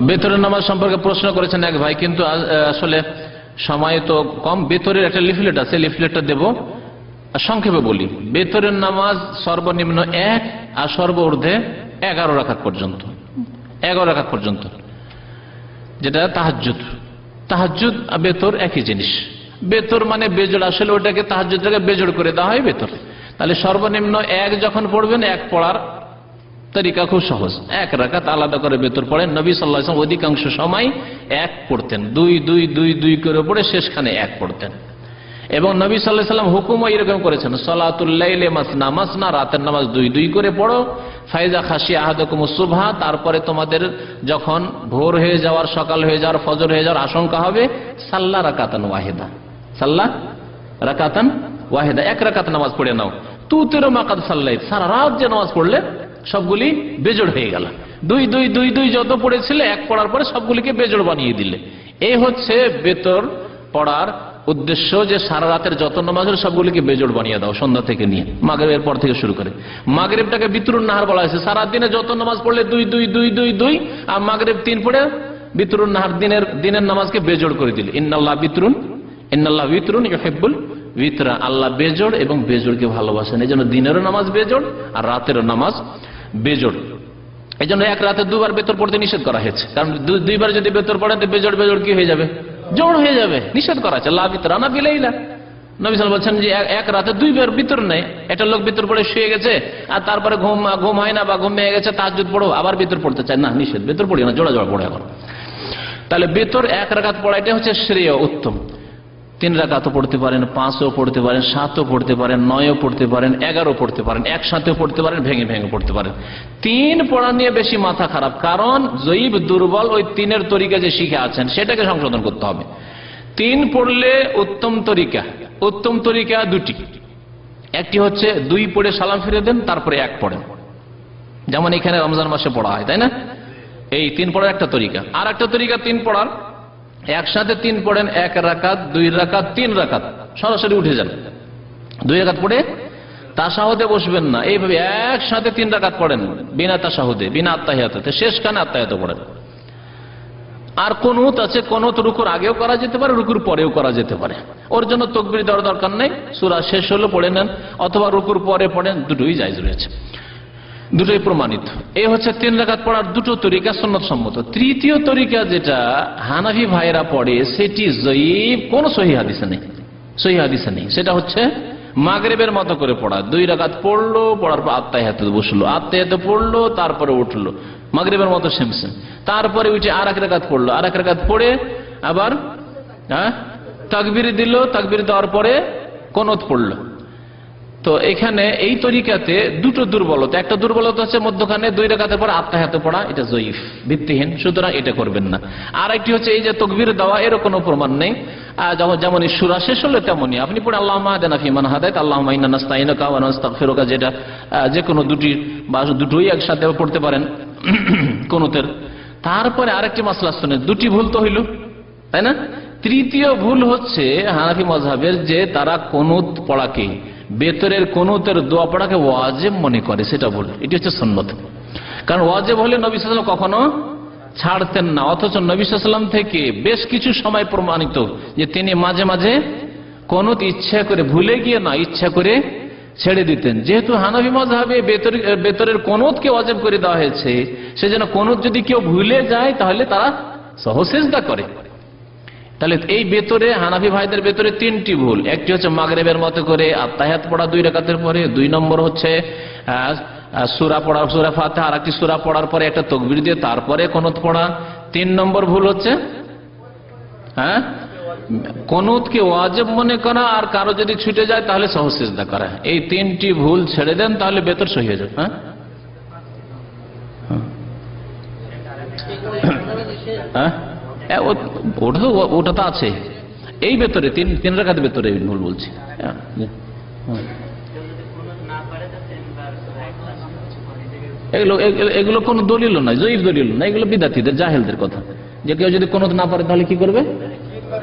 বেতরের নামাজ সম্পর্কে প্রশ্ন করেছেন এক ভাই, কিন্তু আসলে সময় তো কম। বেতরের একটা লিফলেট আছে, লিফলেটটা দেব, সংক্ষেপে বলি। বেতরের নামাজ সর্বনিম্ন 1 আর সর্বঊর্ধ্বে 11 রাকাত পর্যন্ত, 11 রাকাত পর্যন্ত, যেটা তাহাজ্জুদ। তাহাজ্জুদ আর বেতর একই জিনিস। বেতর মানে বেজোড়, আসলে ওটাকে তাহাজ্জুদটাকে বেজোড় করে দেওয়া হয় বেতর। তাহলে সর্বনিম্ন 1 যখন পড়বেন, 1 পড়ার তরিকা খুব সহজ। 1 রাকাত আলাদা করে বেতর পড়েন। নবী সাল্লাল্লাহু আলাইহি ওয়াসাল্লাম অধিকাংশ সময় 1 পড়তেন, 2 2 2 2 করে পড়ে শেষখানে 1 পড়তেন। এবং নবী সাল্লাল্লাহু আলাইহি ওয়াসাল্লাম হুকুমও এরকম করেছেন, সালাতুল লাইলি মাসনা মাসনা, রাতের নামাজ 2 2 করে পড়ো। ফাইজা খাশিয়া আহাদাকুমুস সুবহা, তারপরে তোমাদের যখন ভোর হয়ে যাওয়ার, সকাল হয়ে যাওয়ার, ফজর হয়ে যাওয়ার আশঙ্কা হবে, সাল্লা রাকাতান ওয়াহিদা, সাল্লা রাকাতান ওয়াহিদা, 1 রাকাত নামাজ পড়ে নাও। তুতিরু মাকাদ সাল্লাইত, সারা রাত যে নামাজ পড়লে সবগুলি বেজোড় হয়ে গেল। 2 2 2 2 যত পড়েছিলে 1 পড়ার পরে সবগুলিকে বেজোড় বানিয়ে দিলে। এই হচ্ছে বেতর পড়ার উদ্দেশ্য, যে সারা রাতের যত নামাজ হলো সবগুলিকে বেজোড় বানিয়ে দাও, সন্ধ্যা থেকে নিয়ে মাগরিবের পর থেকে শুরু করে। মাগরিবটাকে বিতরুন নাহার বলা হয়েছে। সারা দিনে যত নামাজ পড়লে 2 2 2 2 2, আর মাগরিব 3 পড়ে বিতরুন নাহার, দিনের নামাজকে বেজোড় করে দিলে। ইন্নাল্লাহ বিতরুন, ইন্নাল্লাহ বিতরুন ইউহিব্বুল বিতরা, আল্লাহ বেজোড় এবং বেজোড়কে ভালোবাসেন। এই জন্য দিনেরও নামাজ বেজোড় আর রাতেরও নামাজ বেজোড়। এই জন্য 1 রাতে 2 বার বেতর পড়তে নিষেধ করা হয়েছে, কারণ 2 বার যদি বেতর পড়েন তো বেজোড় বেজোড় কি হয়ে যাবে, জোড় হয়ে যাবে, নিষেধ করা আছে। লা বিতরা না বিলাইলা, নবী সাল্লাল্লাহু আলাইহি ওয়াসাল্লাম বলছেন যে 1 রাতে 2 বার বিতর নেই। একটা লোক বিতর পড়ে শুয়ে গেছে আর তারপরে ঘুম হয় না বা ঘুম ভেঙে গেছে, তাহাজ্জুদ পড়ো, আবার বিতর পড়তে চায় না, নিষেধ। বেতর পড়ি না, জোড়া জোড়া পড়ে এখন। তাহলে বেতর 1 রাকাত পড়াইটা হচ্ছে শ্রেয়, উত্তম। 3 রাকাতও পড়তে পারেন, 5ও পড়তে পারেন, 7ও পড়তে পারেন, 9ও পড়তে পারেন, 11ও পড়তে পারেন, একসাথেও পড়তে পারেন, ভেঙে ভেঙে পড়তে পারেন। 3 পড়া নিয়ে বেশি মাথা খারাপ, কারণ জয়ীব দুর্বল ওই 3-এর তরিকা যে শিখে আছেন সেটাকে সংশোধন করতে হবে। 3 পড়লে উত্তম তরিকা, উত্তম তরিকা 2টি। একটি হচ্ছে 2 পড়ে সালাম ফিরে দেন, তারপরে 1 পড়েন, যেমন এখানে রমজান মাসে পড়া হয়, তাই না? এই 3 পড়ার একটা তরিকা। আর একটা তরিকা 3 পড়ার, একসাথে 3 পড়েন, 1 রাকাত, 2 রাকাত, 3 রাকাত, সরাসরি উঠে যান। 2 রাকাত পড়ে তাশাহুদে বসবেন না, এইভাবে একসাথে 3 রাকাত পড়েন বিনা তাশাহুদে, বিনা আত্তাহিয়াতে, শেষখানে আত্তাহিয়াত পড়েন। আর কুনুত আছে, কুনুত রুকুর আগেও করা যেতে পারে, রুকুর পরেও করা যেতে পারে। ওর জন্য তাকবীর দেওয়ার দরকার নেই, সূরা শেষ হলো পড়ে নেন, অথবা রুকুর পরে পড়েন, দুটোই জায়েজ রয়েছে, দুটোই প্রমাণিত। এই হচ্ছে 3 রাকাত পড়ার 2টো তরিকা সুন্নত সম্মত। তৃতীয় তরিকা যেটা হানাফি ভাইরা পড়ে, সেটি জয়ীব, কোন সহিহ হাদিসে নেই, সহিহ হাদিসে নেই। সেটা হচ্ছে মাগরিবের মতো করে পড়া। 2 রাকাত পড়লো, পড়ার পর আত্তাহিয়াতে বসলো, আত্তাহিয়াতে পড়লো, তারপরে উঠলো, মাগরিবের মতো সেম সেম। তারপরে উঠে আর 1 রাকাত পড়লো, আর 1 রাকাত পড়ে আবার তাকবীর দিল, তাকবীর দেওয়ার পরে কুনুত পড়লো। তো এখানে এই তরিকাতে 2টো দুর্বলতা। একটা দুর্বলতা হচ্ছে মধ্যখানে 2 রাকাতের পর আত্তাহিয়াতে পড়া, এটা জয়ীফ, ভিত্তিহীন, সুতরাং এটা করবেন না। আর একটি হচ্ছে এই যে তাকবীর দেওয়া, এর কোনো প্রমাণ নেই। যেমন সূরা শেষ হলো তেমনই আপনি পড়ে আল্লাহুম্মা আহদিনা ফিমান হাদাইত, আল্লাহুম্মা ইন্না নাস্তাইনুকা ওয়া নাস্তাগফিরুকা, যেটা যে কোনো 2টি বা 2টোই একসাথে পড়তে পারেন কুনুতের। তারপরে আরেকটি মাসলা শুনে 2টি ভুল তো হইল, তাই না? তৃতীয় ভুল হচ্ছে হানাফি মাযহাবের, যে তারা কুনুত পড়াকে, বেতরের কুনুতের দোয়া পড়াকে ওয়াজিব মনে করে, সেটা ভুল। এটি হচ্ছে সুন্নত, কারণ ওয়াজিব হলে নবী সাল্লাল্লাহু আলাইহি ওয়াসাল্লাম কখনো ছাড়তেন না। অথচ নবী সাল্লাল্লাহু আলাইহি ওয়াসাল্লাম থেকে বেশ কিছু সময় প্রমাণিত যে তিনি মাঝে মাঝে কুনুত ইচ্ছা করে, ভুলে গিয়ে না, ইচ্ছা করে ছেড়ে দিতেন। যেহেতু হানাফি মাযহাবে বেতরের কুনুতকে ওয়াজিব করে দেওয়া হয়েছে, সেজন্য কুনুত যদি কেউ ভুলে যায় তাহলে তারা সহসেজদা করে। তাহলে এই বেতরে, হানাফি ভাইদের বেতরে 3টি ভুল। একটি হচ্ছে মাগরিবের মতো করে আত্তাহিয়াত পড়া 2 রাকাতের পরে, 2 নম্বর হচ্ছে সূরা পড়া, সূরা ফাতিহা, আর একটি সূরা পড়ার পরে একটা তাকবীর দিয়ে তারপরে কুনুত পড়া। 3 নম্বর ভুল হচ্ছে কুনুতকে ওয়াজিব মনে করা, আর কারো যদি ছুটে যায় তাহলে সহসেজদা করা। এই 3টি ভুল ছেড়ে দেন, তাহলে বেতর সহি হয়ে যাবে। ওটা তো আছে এই ভেতরে, 3 রাকাত ভেতরে ভুল বলছি। এগুলো কোন দলিল নয়, জয়ীফ দলিল না, এগুলো বিদাতীদের, জাহেলদের কথা। যে কেউ যদি কুনুত না পারে তাহলে কি করবে?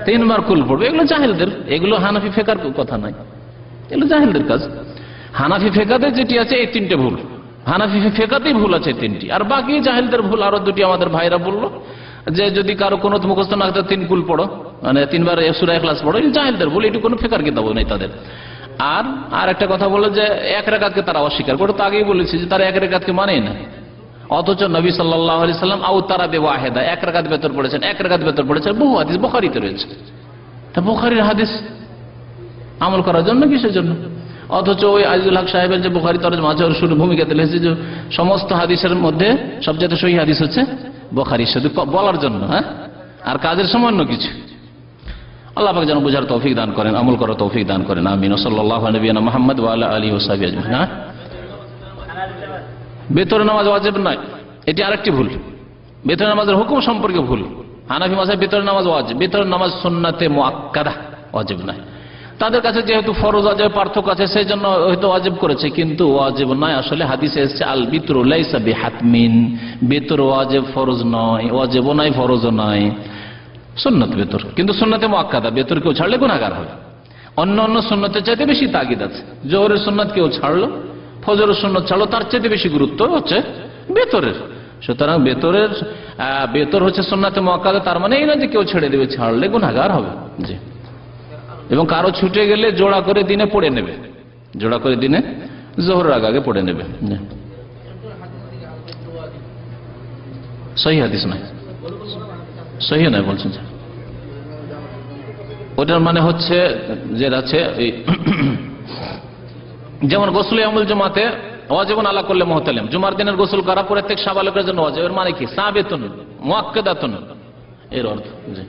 3 বার কুল পড়বে। এগুলো জাহেলদের, এগুলো হানাফি ফিকহার কথা নয়, এগুলো জাহেলদের কাজ। হানাফি ফিকহাতে যেটি আছে এই 3টে ভুল, হানাফি ফিকহাতেই ভুল আছে 3টি, আর বাকি জাহেলদের ভুল আরো 2টি আমাদের ভাইরা বললো। যে যদি কারো কোনো মুখস্থ না থাকে 3 কুল পড়ো, মানে 3 বার সূরা ইখলাস পড়ো, জাহেলদের বলে, এটি কোনো ফিকার কিতাব নেই তাদের। আর একটা কথা বললো যে 1 রাকাতকে তারা অস্বীকার করে, তো আগেই বলেছি যে তারা 1 রাকাতকে মানেই না, অথচ নবী সাল্লাল্লাহু আলাইহি সাল্লাম আওতারা বিওয়াহিদা 1 রাকাত বেতর পড়েছেন, 1 রাকাত বেতর পড়েছেন, বহু হাদিস বুখারীতে রয়েছে। তা বুখারীর হাদিস আমল করার জন্য, কিসের জন্য? অথচ ওই আজিজুল হক সাহেবের যে বুখারী তরজমা আছে, ওর শুরু ভূমিকাতে লিখেছে যে সমস্ত হাদিসের মধ্যে সবচেয়ে সহিহ হাদিস হচ্ছে বুখারী, শুধু বলার জন্য, হ্যাঁ, আর কাজের সামান্য কিছু। আল্লাহ পাক যেন বুঝার তৌফিক দান করেন, আমল করার তৌফিক দান করেন, আমিন। সাল্লাল্লাহু আলাইহি ওয়া মুহাম্মদ ওয়া আলা আলিহি ওয়া সাহবিহি আজমাইন। বেতরে নামাজ ওয়াজিব নয়, এটি আরেকটি ভুল। বেতরে নামাজের হুকুম সম্পর্কে ভুল। হানাফি মাযহাব বেতরে নামাজ ওয়াজিব, বেতরে নামাজ সুন্নাতে মুআক্কাদা, ওয়াজিব নয়। তাদের কাছে যেহেতু ফরজ ওয়াজিব পার্থক্য আছে, সেই জন্য হয়তো ওয়াজিব করেছে, কিন্তু ওয়াজিব নয়। আসলে হাদিসে এসেছে আল বিতরু লাইসা বিহাতমিন, বেতর ওয়াজিব ফরজ নয়, ওয়াজিবও নয় ফরজও নয়, সুন্নাত বেতর। কিন্তু সুন্নাতে মুআক্কাদা, বেতর কেউ ছাড়লে গুনাহগার হবে। অন্য অন্য সুন্নতের চাইতে বেশি তাগিদ আছে। জোহরের সুন্নাত কেউ ছাড়লো, ফজরের সুন্নাত ছাড়লো, তার চাইতে বেশি গুরুত্ব হচ্ছে বেতরের। সুতরাং বেতর হচ্ছে সুন্নাতে মুআক্কাদা, তার মানে এই নয় যে কেউ ছেড়ে দেবে, ছাড়লে গুনাহগার হবে। জি। এবং কারো ছুটে গেলে জোড়া করে দিনে পড়ে নেবে, জোড়া করে দিনে জোহরের আগে পড়ে নেবে। সহিহ হাদিস নয়, সহিহ নয় বলছেন। ওটার মানে হচ্ছে যে আছে যেমন গোসল ইয়ামুল জুমাতে ওয়াজিবুন আলা কুল্লি মুহতালিম, জুমার দিনের গোসল করা প্রত্যেক সাবালকের জন্য ওয়াজিব। এর মানে কি? সাবিতুন মুআক্কাদাতুন, এর অর্থ। জি।